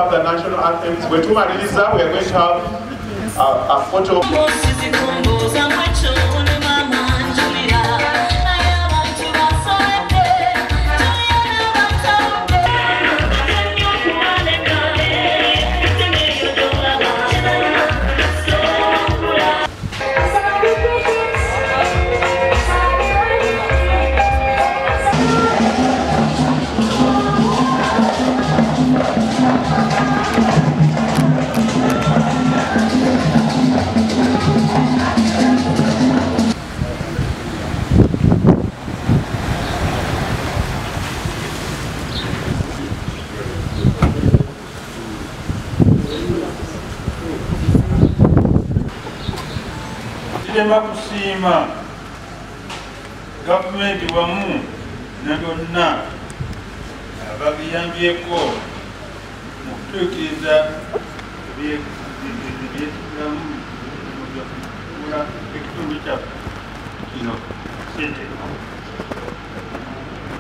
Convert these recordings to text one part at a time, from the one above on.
have the national anthems. We're to Mariliza, we are going to have a photo. Tulema kusiima gavumenti wamu ne bonna ababiyambyeko mu kutuukiriza ebyetulamu okufuula ekitundu kyaffe kino sente.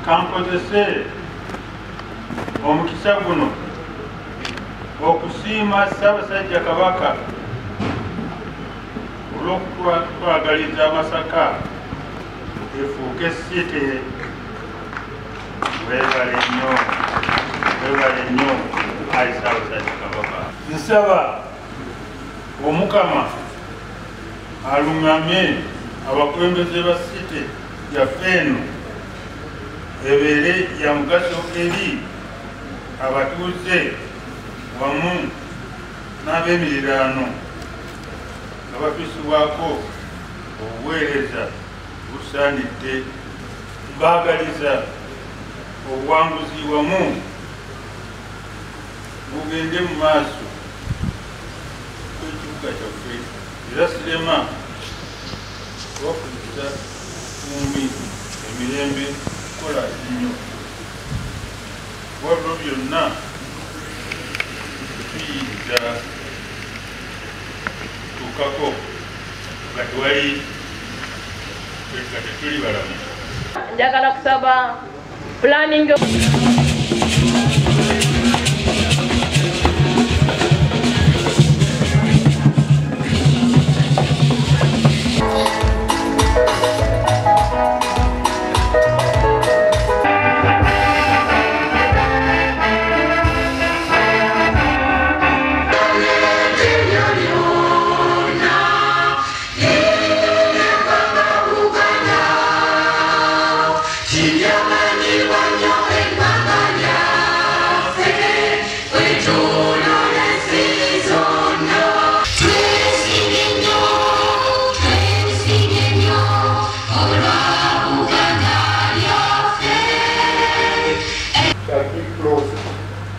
Kankozese omukisa guno okusiima Ssaabasajja Kabaka olw'okutwagaliza Masaka efuuke site. Weebale nnyo, weebale nnyo Ayi Ssaabasajja Kabaka. Nsaba Omukama aluŋŋamye abakulembeze ba site yaffe eno ebeere ya mugaso eri abatuuze wamu n'ab'emiriraano abatuusibwako obuweereza busaanidde. Mbaagaliza obuwanguzi wamu bugende mu maaso kw'ekibuga kyaffe era sirema okukubiriza kumbi emirembe kukola nnyo. Wabula byonna tuyinza tuukako nga tewali nga tetuli balamu. Njagala kusaba planning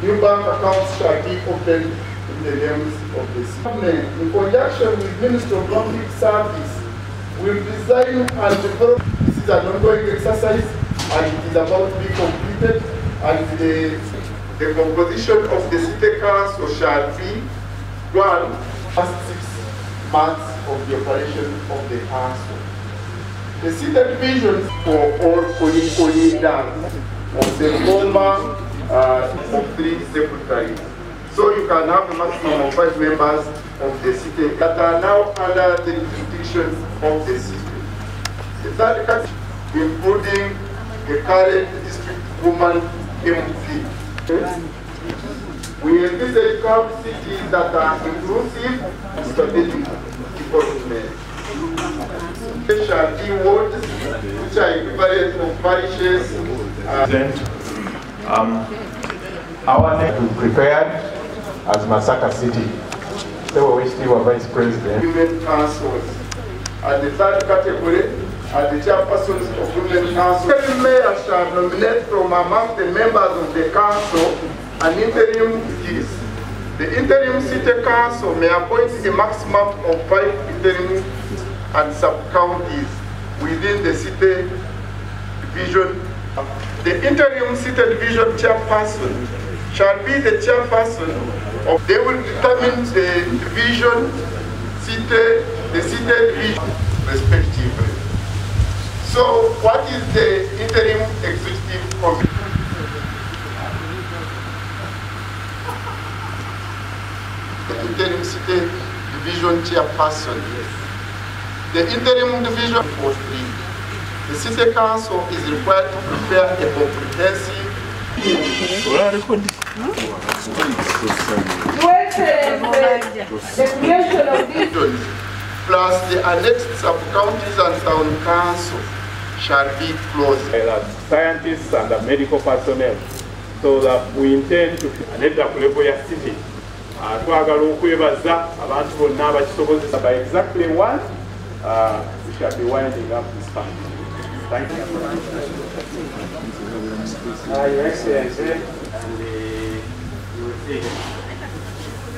New bank accounts shall be opened in the names of the city. In conjunction with Ministry of Public Service, will design and develop. This is an ongoing exercise and it is about to be completed, and the composition of the city council shall be one first 6 months of the operation of the council. The city divisions for all leaders of the former of 3 secretaries. So you can have a maximum of 5 members of the city that are now under the jurisdiction of the city. The third category, including the current district woman MP. We envisage curved cities that are inclusive and strategic development. There shall be wards which are equivalent of parishes. Our next prepared as Masaka City. So we still are Vice President. Women councils. And the third category are the chairpersons of women councils. The mayor shall nominate from among the members of the council an interim city. The interim city council may appoint a maximum of 5 interim and sub-counties within the city division. The interim city division chairperson shall be the chairperson of. They will determine the division, the city division respectively. So, what is the interim executive committee? interim city division chairperson. The interim division for 3. The city council is required to prepare a comprehensive the creation of this plus the annexed sub-counties and town council shall be closed. Scientists and the medical personnel, so that we intend to net up level ya city. Twagala okwebaza abantu bonna abakisobozesa by exactly 1. We shall be winding up this fund. Thank you. Your Excellency, and you will see.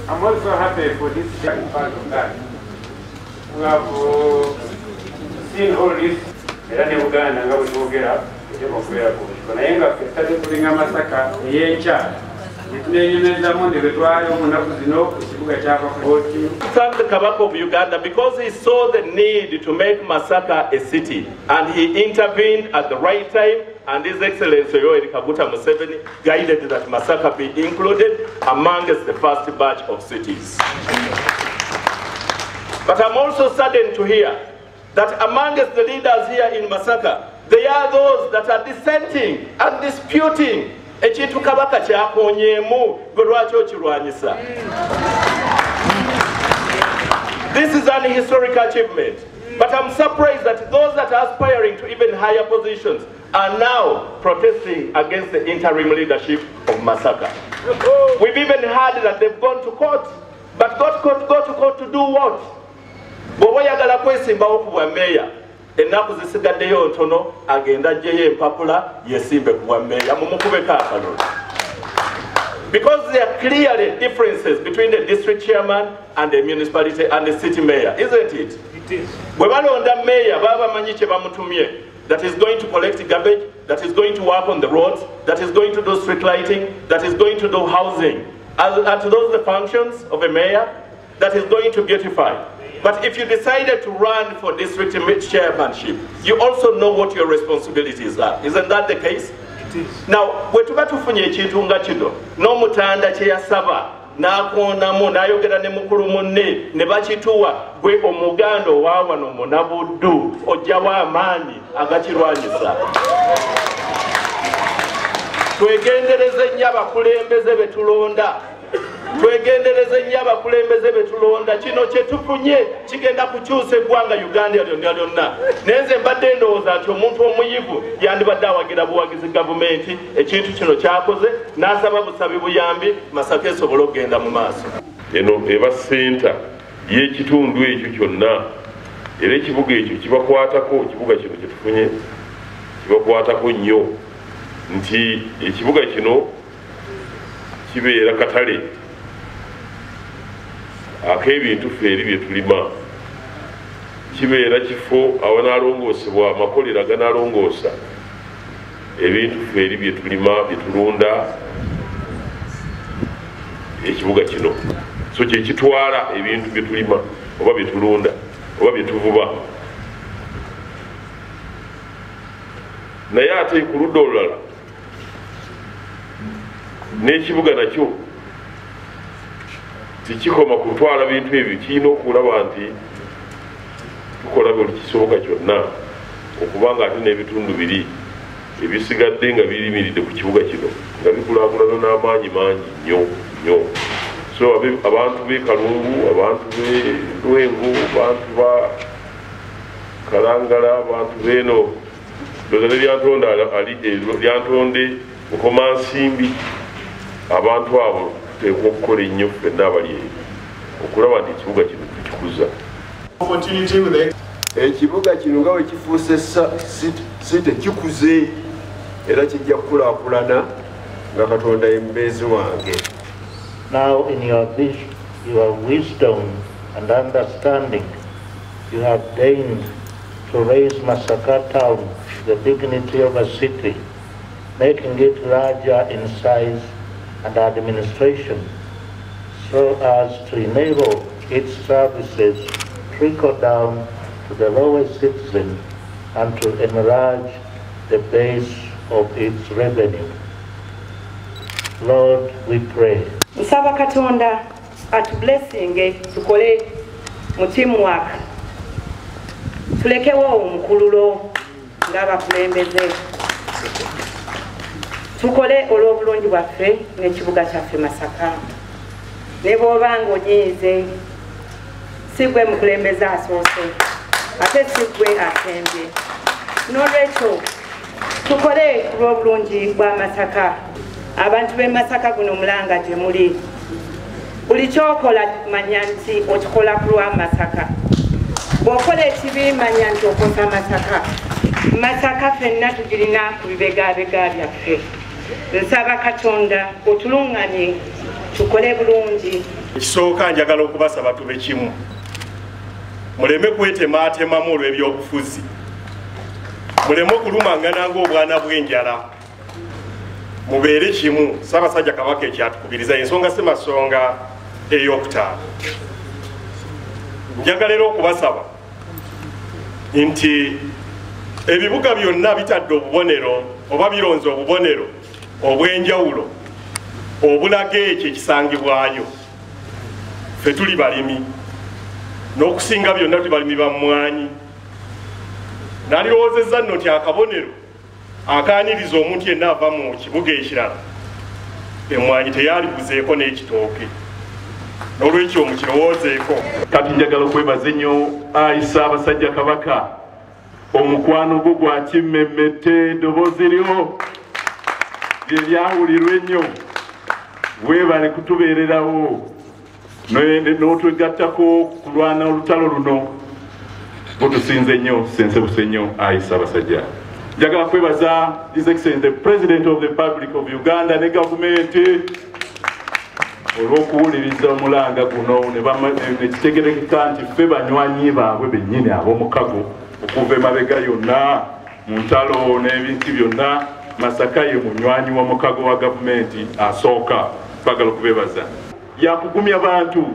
I'm also happy for this second part of that. We have seen all this. Era ne Uganda nga bwe twogera ekyokubeera ku naye nga ffe tutadde tulinga Masaka ey'enkya netunenyumezamu ne bwe twali omunaku zino ku kibuga kya Kakoti. Thank the Kabaka of Uganda because he saw the need to make Masaka a city and he intervened at the right time, and His Excellency Yoweri Kaguta Museveni guided that Masaka be included amongst the first batch of cities. But I'm also saddened to hear that amongst the leaders here in Masaka, there are those that are dissenting and disputing ekintu Kabaka kyakonyeemu gwe lwaki okirwanyisa. This is an historic achievement, but I'm surprised that those that are aspiring to even higher positions are now protesting against the interim leadership of Masaka. We've even heard that they've gone to court, but go to court to do what? Bw'oba oyagala kwesimbawo ku bwa meeya, ennaku zisigaddeyo ntono, agenda aggyeyo empapula yesimbe ku bwa meeya mumukubeko akalulu. Because there are clearly differences between the district chairman and the municipality and the city mayor, isn't it? It is. Bwe balonda meeya baba bamanyi kye bamutumye, that is going to collect garbage, that is going to work on the roads, that is going to do street lighting, that is going to do housing. Are those the functions of a mayor? That is going to beautify. But if you decided to run for district chairmanship, you also know what your responsibilities are. Isn't that the case? It is. Now, bwe tuba tufunye ekintu nga kino, n'omutanda kye yasaba, n'akonamu, n'ayogera ne mukulu munne, ne bakituwa, gwe omuganda owaawano Munabuddu, ojjawo amaanyi agakirwanyisa. Twegendereze nnyo abakulembeze be tulonda. Twegendereze nnyo abakulembeze be tulonda. Kino kye tufunye kigenda kukyusa eggwanga Uganda lyonna lyonna. Nenze mbadde ndowooza nti omuntu omuyivu yandibadde awagira buwagizi gavumenti ekintu kino kyakoze n'asaba busabi buyambi Masaka esobole okugenda mu maaso. Eno eba senta y'ekitundu ekyo kyonna era ekibuga ekyo kibakwatako, ekibuga kino kye tufunye kibakwatako nnyo nti ekibuga kino kibeera katale ak'ebintu ffe eri bye tulima, kibeera kifo awanaalongoosebwa amakolero aganaalongoosa ebintu ffe eri bye tulima bye tulunda ekibuga kino. So kye kitwala ebintu bye tulima oba bye tulunda oba bye tuvuba. Naye ate ku ludda olulala n'ekibuga nakyo tikikoma kutwala bintu ebyo, kirina okulaba nti tukola buli kisoboka kyonna okubanga ate n'ebitundu biri ebisigadde nga birimiridde ku kibuga kino nga bikulaakulana n'amaanyi mangi nnyo. So abantu b'e Kalungu, abantu b'e Lwengo, abantu ba Kalangala, abantu b'eno dozane lyantonde Bukomansimbi, abantu abo tuteekwa okukola ennyo ffenna abali okulaba nti ekibuga kino tukikuza. Ekibuga kino nga bwe kifuuse site kikuze era kijja kukulaakulana nga Katonda ye mubeezi wange. Now in your wisdom and understanding, you have deigned to raise Masaka town to the dignity of a city, making it larger in size and administration, so as to enable its services trickle down to the lowest citizen and to enlarge the base of its revenue. Lord, we pray. Nsaba Katonda atublessing tukole mu teamwork tulekewo omukululo ng'abakulembeze tukole olw'obulungi bwaffe n'ekibuga kyaffe Masaka ne bw'oba ng'onyiize si gwe mukulembeze asoose ate si gwe asembye n'olwekyo tukole olw'obulungi bwa Masaka abantu b'e Masaka guno mulanga gye muli buli kyokola manya nti okikola ku lwa Masaka bw'okola ekibi manya nti okosa Masaka Masaka ffenna tugirina ku bibegabega byaffe nsaba Katonda otuluŋŋamye tukole bulungi. Ekisooka njagala okubasaba tube kimu muleme kwetematemamu olw'ebyobufuzi muleme okulumangana ng'obwana bw'enjala mubeere kimu. Ssaabasajja Kabaka ekyatukubiriza ensonga si masonga ey'okutaano. Njagala era okubasaba nti ebibuga byonna bitadde obubonero oba bironze obubonero obw'enjawulo obulaga ekyo ekisangibwayo. Ffe tuli balimi n'okusinga byonna tuli balimi ba mmwanyi. Nalirowoozezza nno nti akabonero akaaniriza omuntu yenna ava mu kibuga ekirala emmwanyi teyaliguzeeko n'ekitooke. N'olwekyo mukirowoozeeko. Kati njagala okwebaza ennyo Ssaabasajja Kabaka omukwano gwo gwa kimmemmette eddoboozi lyo lye lyawulirwa ennyo weebale kutubeererawo n'otwegattako kulwana olutalo luno butusinze nnyo sensebuse nnyo Ssaabasajja. Njagala kwebaza His Excellency the President of the Republic of Uganda ne gavumenti olw'okuwuliriza omulanga guno ne kitegerekeka nti ffe banywanyi baabwe bennyini ab'omukago okuva emabega yonna mu ntalo n'ebintu byonna Masaka ye munywanyi w'omukago wa gavumenti asooka. Bagala okubebaza yakugumya bantu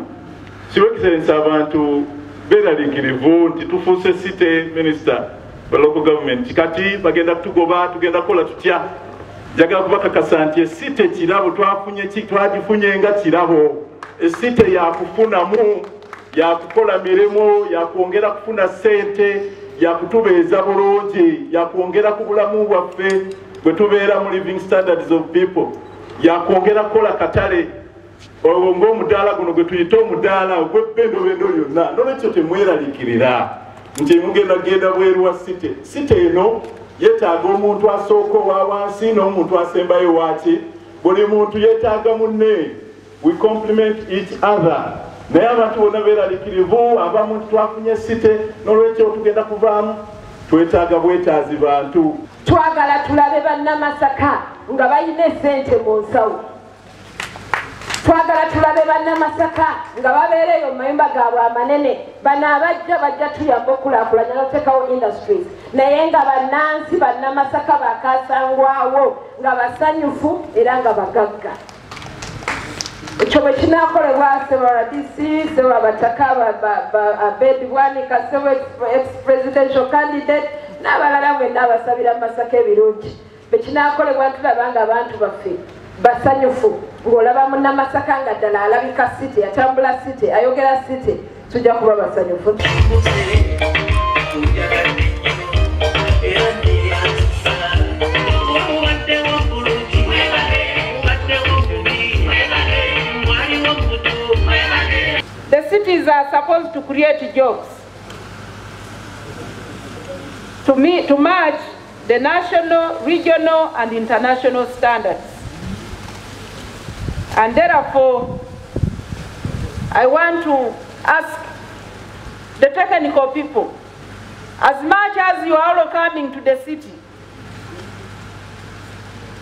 His Excellency abantu beeraliikirivu nti tufuuse city minister ba local government kati bagenda kutugoba tugenda kukola tutya. Njagala kubakakasa nti esite kirabo twagifunye nga kirabo. Esite yakufunamu yakukola mirimu yakwongera kufuna sente yakutubeeza bulungi yakwongera ku bulamu bwaffe bwe tubeera mu living standards of people yakwongera kukola katale olwo ng'omudaala guno gwe tuyita omudaala ogw'ebbendobendo lyonna. N'olwekyo temweraliikirira nti mugenda bweru wa site. Site eno yeetaaga omuntu asooka owa wansi n'omuntu asembayo waaki. Buli muntu yeetaaga munne. We complement each other. Naye abantu bonna beeraliikirivu abamu twafunye site n'olwekyo tugenda kuvaamu twetaaga bwetaazi bantu. Twagala tulabe bannamasaka nga balina essente mu nsawo. Twagala tulabe bannamasaka nga babeereyo mu mayumba gaabwe amanene. Bano bajja tuyamba okulaakulanya n'oteekawo industries. Naye nga bannansi bannamasaka bakasangwawo nga basanyufu era nga bagagga. Ekyo bwe kinaakolebwa Ssebala DC, Ssebala Bataka, Abedi Bwanika, Ssebala ex-presidential candidate n'abalala mwenna abasabira Masaka ebirungi. Bwe kinaakolebwa tulaba nga abantu baffe basanyufu ng'olaba munnamasaka nga ddala alabika city atambula city ayogera city tujja kuba basanyufu. The cities are supposed to create jobs to match the national, regional and international standards. And therefore, I want to ask the technical people, as much as you are all coming to the city,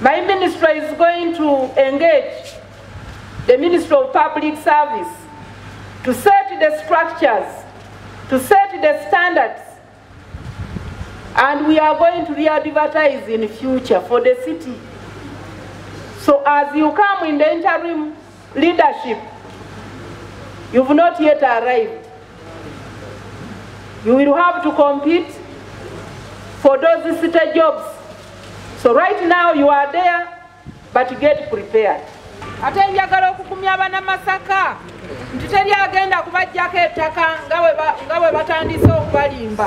my ministry is going to engage the Ministry of Public Service to set the structures, to set the standards, and we are going to re-advertise in the future for the city. So as you come in the interim leadership, you've not yet arrived. You will have to compete for those city jobs. So right now you are there, but get prepared. Ate njagala okukumya Bannamasaka nti teryagenda kubajjako ettaka nga bwe batandise okubalimba.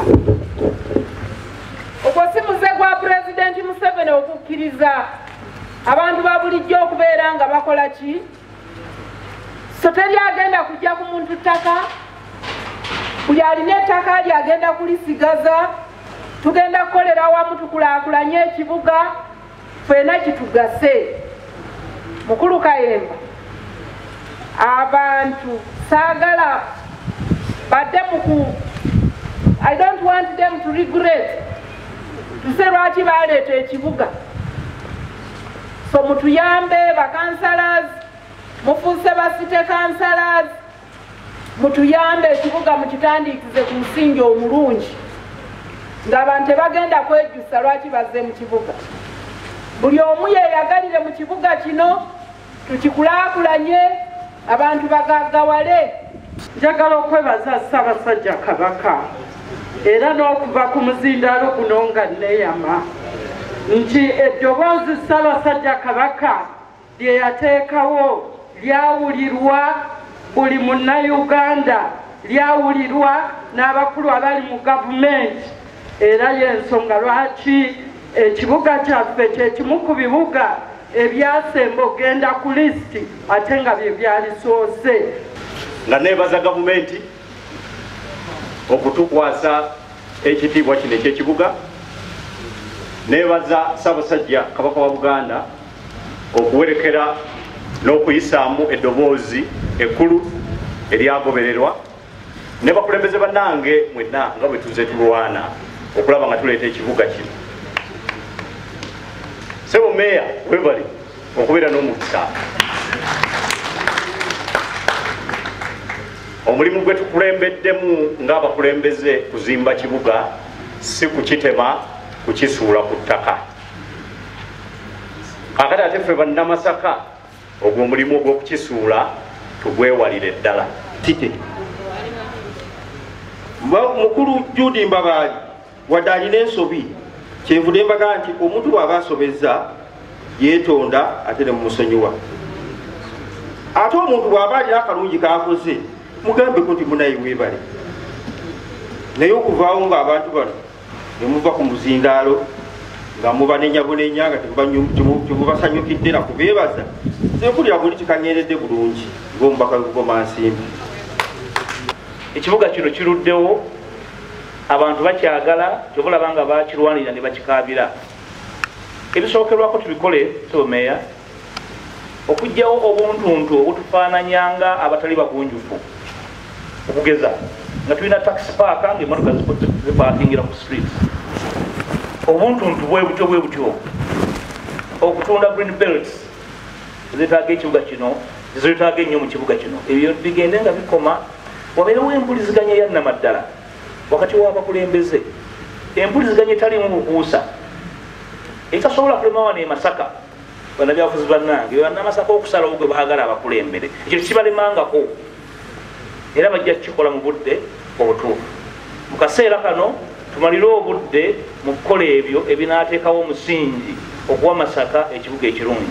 Ogwo si muze gwa Pulezidenti Museveni okukkiriza abantu ba bulijjo okubeera nga bakola ki? So teryagenda kujja ku muntu ttaka, buli alina ettaka lyagenda kulisigaza, tugenda kukolera wamu tukulaakulanye ekibuga, ffena kitugase. Mukulu Kayemba, abantu saagala badde I don't want them to regret tuse lwaki baleeta ekibuga. So mutuyambe bakansalas, mufuuse basite kansalas, mutuyambe ekibuga mukitandiikize ku musingi omulungi ng'abantu tebagenda kwejjusa lwaki bazze mu kibuga. Buli omu yeeyagalire mu kibuga kino, tukikulaakulanye, abantu bagaggawale. Njagala okwebaza Ssaabasajja Kabaka era n'okuva ku muzindaalo guno nga neeyama nti eddoboozi Ssaabasajja Kabaka lye yateekawo lyawulirwa buli munnayuganda, lyawulirwa n'abakulu abali mu gavumenti, era y'ensonga lwaki ekibuga kyaffe kye kimu ku bibuga ebyasemba ogenda ku lisiti ate nga bye byalisoose. Nga neebaza gavumenti okutukwasa ekitiibwa kino eky'ekibuga, neebaza Ssaabasajja Kabaka wa Buganda okuwerekera n'okuyisaamu eddoboozi ekkulu eryagobererwa, ne bakulembeze bannange mwenna nga bwe tuze tulwana okulaba nga tuleeta ekibuga kino. Ssebo Meeya webale okubeera n'omukisa. Omulimu gwe tukulembeddemu ng'abakulembeze kuzimba kibuga, si kukitema, kukisuula ku ttaka. Kakati ate ffe bannamasaka ogwo omulimu ogw'okukisuula tugwewalire ddala. Tite mukulu Judy Mbabaali wadde alina ensobi, kyenvudde mbaga nti omuntu bw'aba asobezza yeetonda ate ne mumusonyiwa. Ate omuntu bw'aba alina akalungi k'akoze mugambeko nti munaye weebale. Naye okuvaawo ng'abantu bano ne muva ku muzindaalo nga mubanenya nga temubasanyukidde na kubeebaza, nempulira buli kikanyeredde bulungi ng'omubaka w'Egoma Nsimbi. Ekibuga kino kiruddewo, abantu bakyagala, kyobulaba nga bakirwanirira ne bakikaabira. Ebisookerwako tubikole, Ssebo Meeya, okuggyawo obuntuntu obutufaananyanga abatali bagunjufu. Okugeza nga tulina taxi park ng'emmotoka zipaakingira ku streets. Obuntuntu bwe butyo okutunda green belts zeetaaga ekibuga kino, zeetaaga ennyo mu kibuga kino. Ebyo bigende nga bikoma, wabeerewo empuliziganya eya nnamaddala wakati w'abakulembeze, empuliziganya etalimu bukuusa etasobola kulema wano e Masaka. Bannabyabufuzi bannange bannamasaka okusalawo gwe baagala abakulembere, ekyo kibalemangako era bajja kukikola mu budde obutuufu. Mu kaseera kano tumalire obudde mu kukola ebyo ebinaateekawo omusingi okuwa Masaka ekibuga ekirungi.